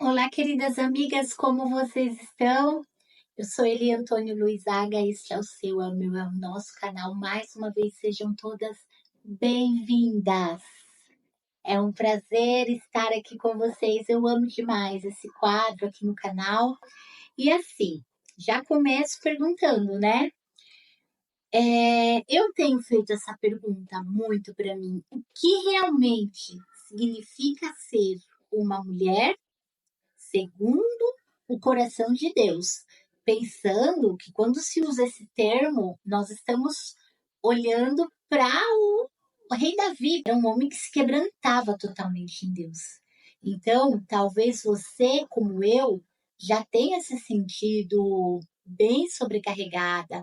Olá, queridas amigas, como vocês estão? Eu sou Eli Antônio Luizaga, este é o seu, é o nosso canal. Mais uma vez, sejam todas bem-vindas. É um prazer estar aqui com vocês. Eu amo demais esse quadro aqui no canal. E assim, já começo perguntando, né? Eu tenho feito essa pergunta muito para mim. O que realmente significa ser uma mulher segundo o coração de Deus, pensando que quando se usa esse termo, nós estamos olhando para o rei Davi, era um homem que se quebrantava totalmente em Deus. Então, talvez você, como eu, já tenha se sentido bem sobrecarregada,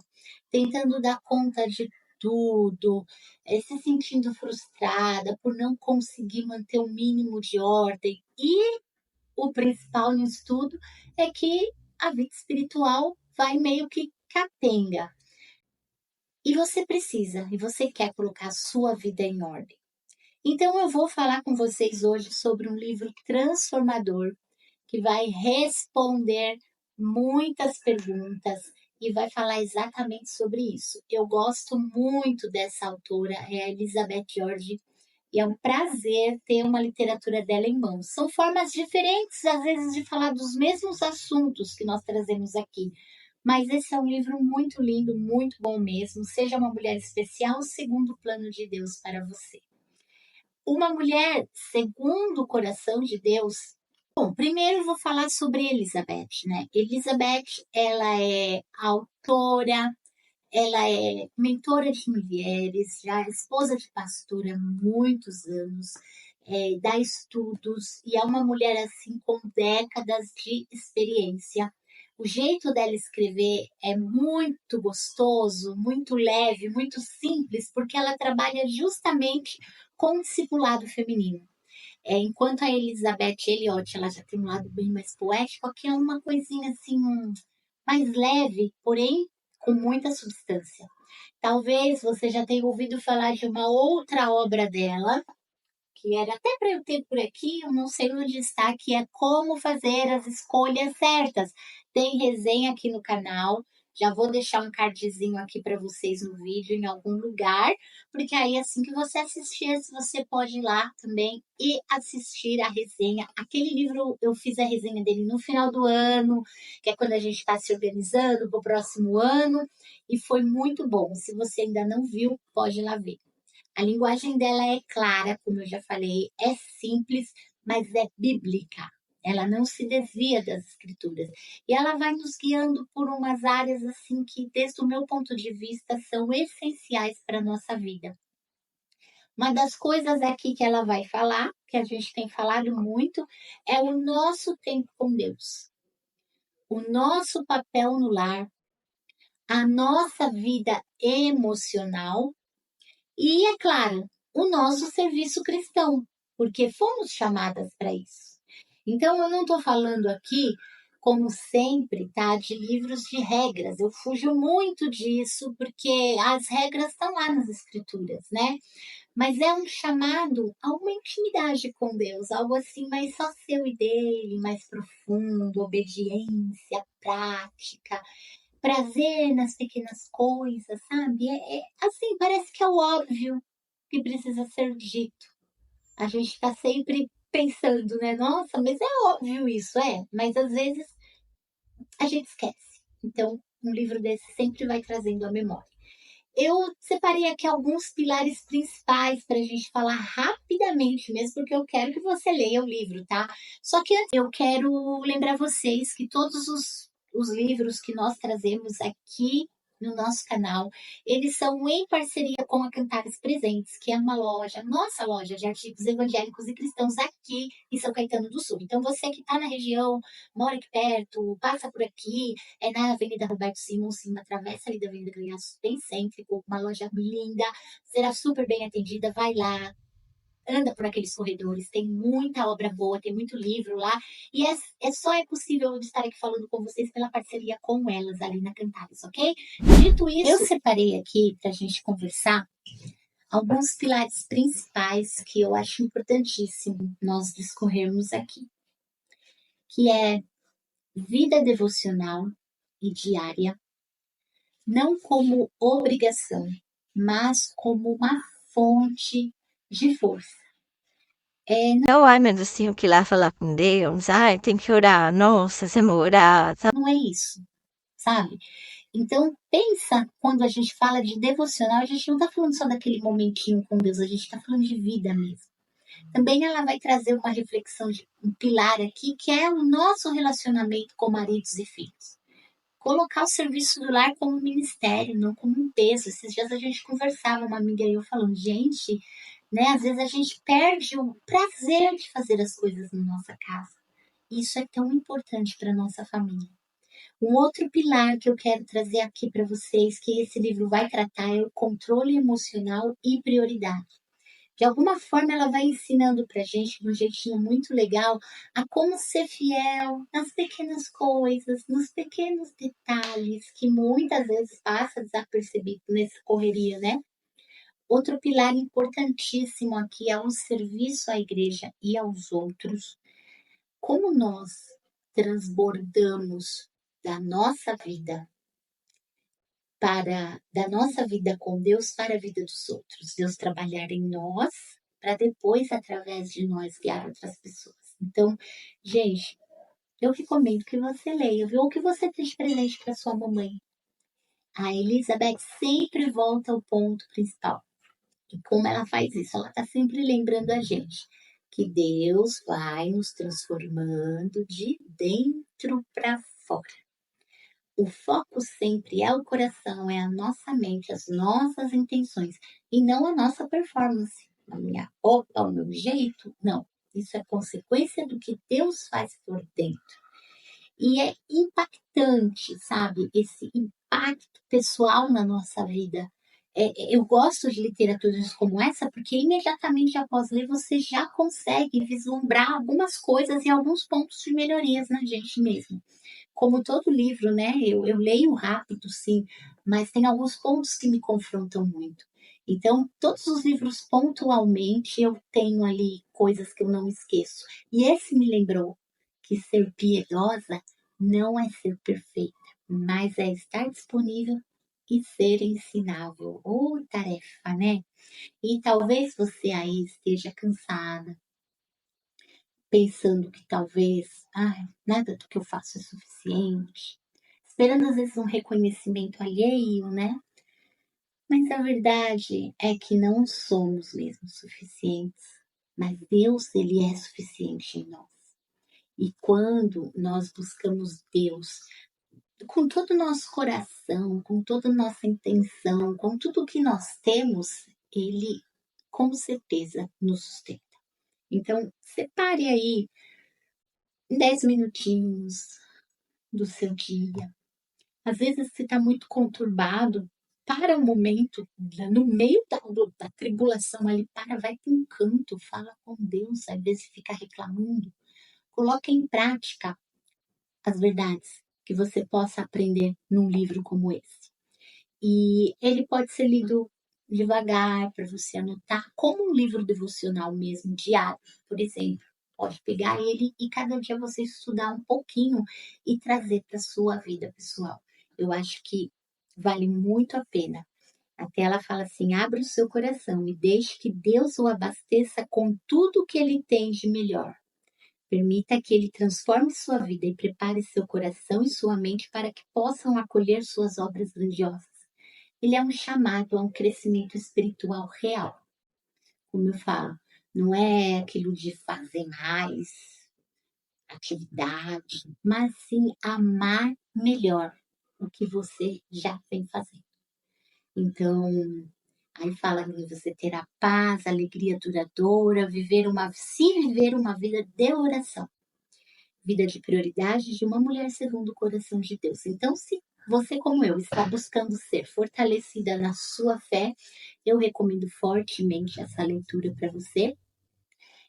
tentando dar conta de tudo, se sentindo frustrada por não conseguir manter o mínimo de ordem. E o principal nisso tudo é que a vida espiritual vai meio que capenga. E você precisa, e você quer colocar a sua vida em ordem. Então eu vou falar com vocês hoje sobre um livro transformador que vai responder muitas perguntas e vai falar exatamente sobre isso. Eu gosto muito dessa autora, é a Elizabeth George, e é um prazer ter uma literatura dela em mãos. São formas diferentes, às vezes, de falar dos mesmos assuntos que nós trazemos aqui. Mas esse é um livro muito lindo, muito bom mesmo. Seja uma mulher especial, segundo o plano de Deus para você. Uma mulher segundo o coração de Deus. Bom, primeiro eu vou falar sobre Elizabeth, né? Elizabeth, ela é autora, ela é mentora de mulheres, já é esposa de pastor há muitos anos, dá estudos e é uma mulher assim com décadas de experiência. O jeito dela escrever é muito gostoso, muito leve, muito simples, porque ela trabalha justamente com o discipulado feminino. Enquanto a Elizabeth Elliot, ela já tem um lado bem mais poético, aqui é uma coisinha assim, mais leve, porém com muita substância. Talvez você já tenha ouvido falar de uma outra obra dela, que era até para eu ter por aqui, eu não sei onde está, que é Como Fazer as Escolhas Certas. Tem resenha aqui no canal. Já vou deixar um cardzinho aqui para vocês no vídeo, em algum lugar, porque aí assim que você assistir, você pode ir lá também e assistir a resenha. Aquele livro, eu fiz a resenha dele no final do ano, que é quando a gente está se organizando para o próximo ano, e foi muito bom. Se você ainda não viu, pode ir lá ver. A linguagem dela é clara, como eu já falei, é simples, mas é bíblica. Ela não se desvia das escrituras. E ela vai nos guiando por umas áreas assim que, desde o meu ponto de vista, são essenciais para a nossa vida. Uma das coisas aqui que ela vai falar, que a gente tem falado muito, é o nosso tempo com Deus. O nosso papel no lar, a nossa vida emocional e, é claro, o nosso serviço cristão, porque fomos chamadas para isso. Então, eu não estou falando aqui, como sempre, tá, de livros de regras. Eu fujo muito disso, porque as regras estão lá nas escrituras, né? Mas é um chamado a uma intimidade com Deus, algo assim mais só seu e dele, mais profundo, obediência, prática, prazer nas pequenas coisas, sabe? Assim, parece que é o óbvio que precisa ser dito. A gente está sempre pensando, né? Nossa, mas é óbvio isso, mas às vezes a gente esquece. Então, um livro desse sempre vai trazendo a memória. Eu separei aqui alguns pilares principais para a gente falar rapidamente, mesmo porque eu quero que você leia o livro, tá? Só que antes eu quero lembrar vocês que todos os livros que nós trazemos aqui no nosso canal, eles são em parceria com a Cantares Presentes, que é uma loja, nossa loja de artigos evangélicos e cristãos aqui em São Caetano do Sul. Então, você que está na região, mora aqui perto, passa por aqui, é na Avenida Roberto Simons, sim, atravessa ali da Avenida Canhaço, bem cêntrico, uma loja linda, será super bem atendida, vai lá, anda por aqueles corredores, tem muita obra boa, tem muito livro lá, e só é possível eu estar aqui falando com vocês pela parceria com elas ali na Cantares, ok? Dito isso, eu separei aqui para a gente conversar alguns pilares principais que eu acho importantíssimo nós discorrermos aqui, que é vida devocional e diária, não como obrigação, mas como uma fonte de força. Não, ai, mas assim, tenho que ir lá falar com Deus, ai, tem que orar, nossa, você vai orar, sabe? Não é isso, sabe? Então, pensa, quando a gente fala de devocional, a gente não está falando só daquele momentinho com Deus, a gente está falando de vida mesmo. Também ela vai trazer uma reflexão de um pilar aqui, que é o nosso relacionamento com maridos e filhos. Colocar o serviço do lar como um ministério, não como um peso. Esses dias a gente conversava, uma amiga e eu falando, gente, né, às vezes a gente perde o prazer de fazer as coisas na nossa casa. Isso é tão importante para nossa família. Um outro pilar que eu quero trazer aqui para vocês, que esse livro vai tratar, é o controle emocional e prioridade. De alguma forma, ela vai ensinando para a gente, de um jeitinho muito legal, a como ser fiel nas pequenas coisas, nos pequenos detalhes, que muitas vezes passa desapercebido nessa correria, né? Outro pilar importantíssimo aqui é o serviço à igreja e aos outros. Como nós transbordamos da nossa vida da nossa vida com Deus para a vida dos outros. Deus trabalhar em nós para depois, através de nós, guiar outras pessoas. Então, gente, eu recomendo que você leia, viu? Ou que você dê de presente para sua mamãe. A Elizabeth sempre volta ao ponto principal. E como ela faz isso? Ela está sempre lembrando a gente que Deus vai nos transformando de dentro para fora. O foco sempre é o coração, é a nossa mente, as nossas intenções, e não a nossa performance, a minha roupa, o meu jeito. Não. Isso é consequência do que Deus faz por dentro. E é impactante, sabe? Esse impacto pessoal na nossa vida. Eu gosto de literaturas como essa porque imediatamente após ler você já consegue vislumbrar algumas coisas e alguns pontos de melhorias na gente mesmo. Como todo livro, né? Eu leio rápido, sim, mas tem alguns pontos que me confrontam muito. Então, todos os livros, pontualmente, eu tenho ali coisas que eu não esqueço. E esse me lembrou que ser piedosa não é ser perfeita, mas é estar disponível e ser ensinável. Ô, tarefa, né? E talvez você aí esteja cansada, pensando que talvez, nada do que eu faço é suficiente, esperando às vezes um reconhecimento alheio, né? Mas a verdade é que não somos mesmo suficientes, mas Deus, ele é suficiente em nós. E quando nós buscamos Deus com todo o nosso coração, com toda a nossa intenção, com tudo o que nós temos, ele com certeza nos sustenta. Então, separe aí 10 minutinhos do seu dia. Às vezes você está muito conturbado, para um momento, no meio da tribulação ali, vai para um canto, fala com Deus, às vezes fica reclamando. Coloque em prática as verdades que você possa aprender num livro como esse. E ele pode ser lido devagar, para você anotar, como um livro devocional mesmo, diário, por exemplo. Pode pegar ele e cada dia você estudar um pouquinho e trazer para a sua vida pessoal. Eu acho que vale muito a pena. Até ela fala assim: abra o seu coração e deixe que Deus o abasteça com tudo que ele tem de melhor. Permita que ele transforme sua vida e prepare seu coração e sua mente para que possam acolher suas obras grandiosas. Ele é um chamado a um crescimento espiritual real. Como eu falo, não é aquilo de fazer mais atividade, mas sim amar melhor o que você já vem fazendo. Então, aí fala em você ter a paz, a alegria duradoura, se viver uma vida de oração, vida de prioridade de uma mulher segundo o coração de Deus. Então, se você, como eu, está buscando ser fortalecida na sua fé, eu recomendo fortemente essa leitura para você.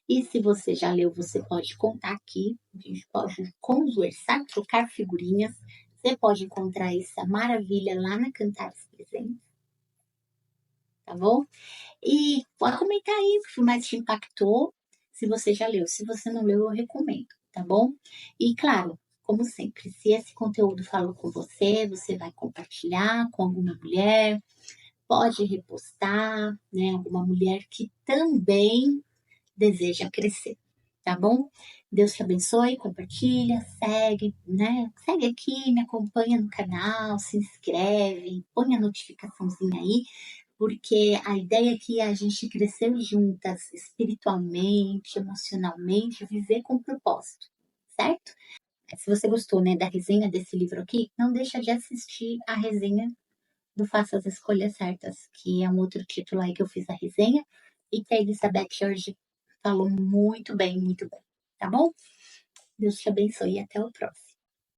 E se você já leu, você pode contar aqui, a gente pode conversar, trocar figurinhas. Você pode encontrar essa maravilha lá na Cantares Presentes, tá bom? E pode comentar aí o que mais te impactou, se você já leu. Se você não leu, eu recomendo. tá bom? E claro, como sempre, se esse conteúdo falou com você, você vai compartilhar com alguma mulher, pode repostar, né? Alguma mulher que também deseja crescer, tá bom? Deus te abençoe, compartilha, segue, né? Segue aqui, me acompanha no canal, se inscreve, põe a notificaçãozinha aí, porque a ideia aqui é a gente crescer juntas, espiritualmente, emocionalmente, viver com propósito, certo? Se você gostou, né, da resenha desse livro aqui, não deixa de assistir a resenha do Faça as Escolhas Certas, que é um outro título aí que eu fiz a resenha e que a Elizabeth George falou muito bem, tá bom? Deus te abençoe e até o próximo.